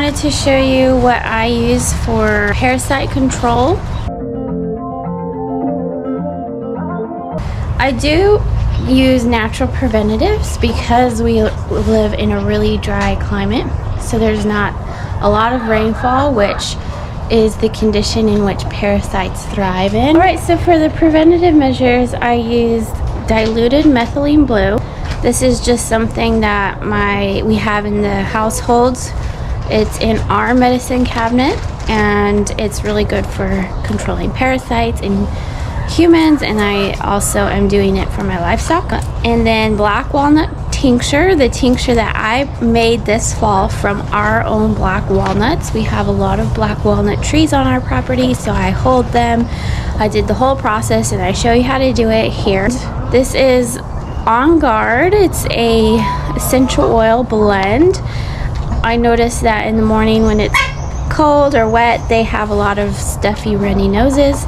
wanted to show you what I use for parasite control. I do use natural preventatives because we live in a really dry climate, so there's not a lot of rainfall, which is the condition in which parasites thrive in. Alright, so for the preventative measures, I used diluted methylene blue. This is just something that we have in the households. It's in our medicine cabinet, and it's really good for controlling parasites in humans, and I also am doing it for my livestock. And then black walnut tincture, the tincture that I made this fall from our own black walnuts. We have a lot of black walnut trees on our property, so I hold them. I did the whole process and I show you how to do it here. This is On Guard. It's a essential oil blend. I noticed that in the morning when it's cold or wet, they have a lot of stuffy runny noses.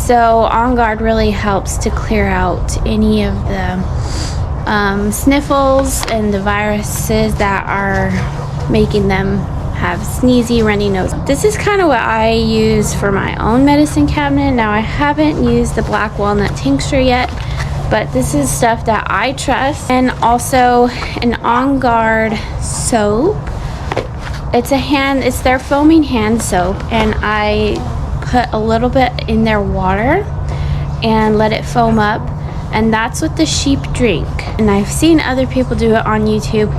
So On Guard really helps to clear out any of the sniffles and the viruses that are making them have sneezy, runny nose. This is kind of what I use for my own medicine cabinet. Now, I haven't used the black walnut tincture yet, but this is stuff that I trust. And also an On Guard soap. It's their foaming hand soap, and I put a little bit in their water and let it foam up, and that's what the sheep drink. And I've seen other people do it on YouTube,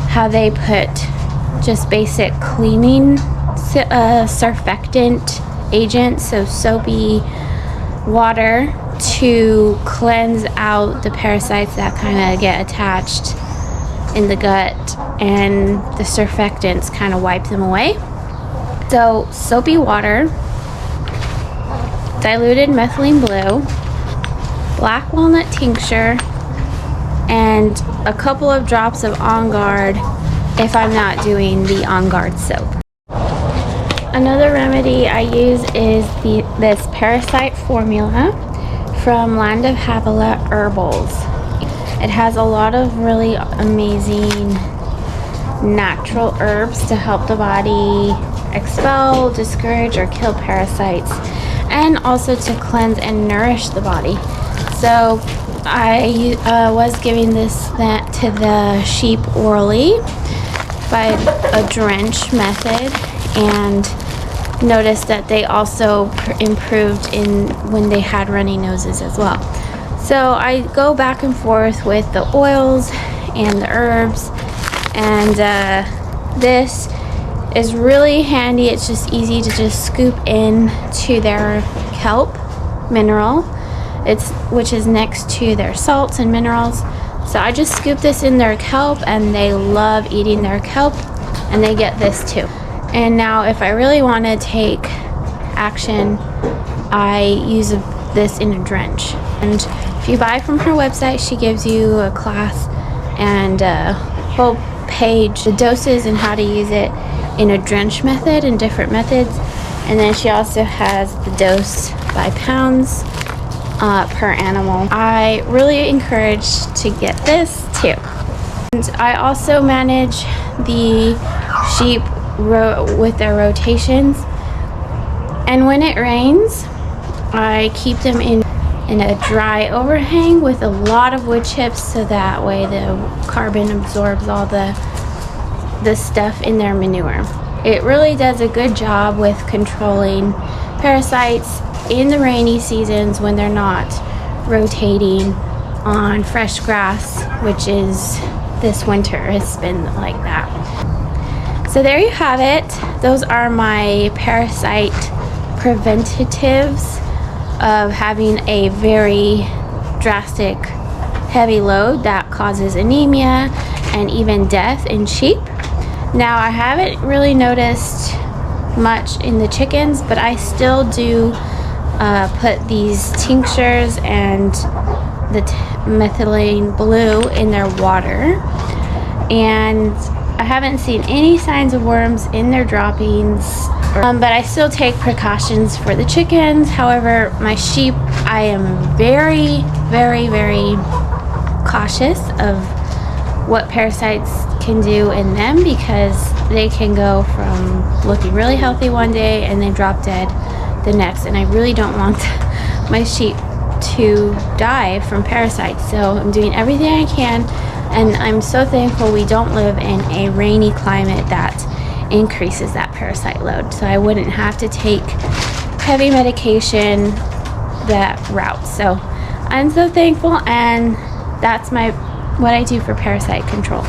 how they put just basic cleaning surfactant agent, so soapy water, to cleanse out the parasites that kind of get attached in the gut, and the surfactants kind of wipe them away. So soapy water, diluted methylene blue, black walnut tincture, and a couple of drops of On Guard if I'm not doing the On Guard soap. Another remedy I use is this Parasite formula from Land of Havilah Herbals. It has a lot of really amazing natural herbs to help the body expel, discourage, or kill parasites, and also to cleanse and nourish the body. So I was giving that to the sheep orally by a drench method, and noticed that they also improved when they had runny noses as well. So I go back and forth with the oils and the herbs, and this is really handy. It's just easy to just scoop in to their kelp mineral, which is next to their salts and minerals. So I just scoop this in their kelp, and they love eating their kelp, and they get this too. And now if I really want to take action, I use this in a drench. And if you buy from her website, she gives you a class and a whole page, the doses and how to use it in a drench method and different methods. And then she also has the dose by pounds per animal. I really encourage to get this too. And I also manage the sheep with their rotations, and when it rains, I keep them in a dry overhang with a lot of wood chips, so that way the carbon absorbs all the stuff in their manure. It really does a good job with controlling parasites in the rainy seasons when they're not rotating on fresh grass, which is this winter has been like that. So there you have it. Those are my parasite preventatives of having a very drastic heavy load that causes anemia and even death in sheep. Now, I haven't really noticed much in the chickens, but I still do put these tinctures and the methylene blue in their water, and I haven't seen any signs of worms in their droppings, but I still take precautions for the chickens. However, my sheep, I am very, very, very cautious of what parasites can do in them, because they can go from looking really healthy one day and then drop dead the next, and I really don't want my sheep to die from parasites. So I'm doing everything I can, and I'm so thankful we don't live in a rainy climate that increases that parasite load, so I wouldn't have to take heavy medication that route. So I'm so thankful, and that's what I do for parasite control.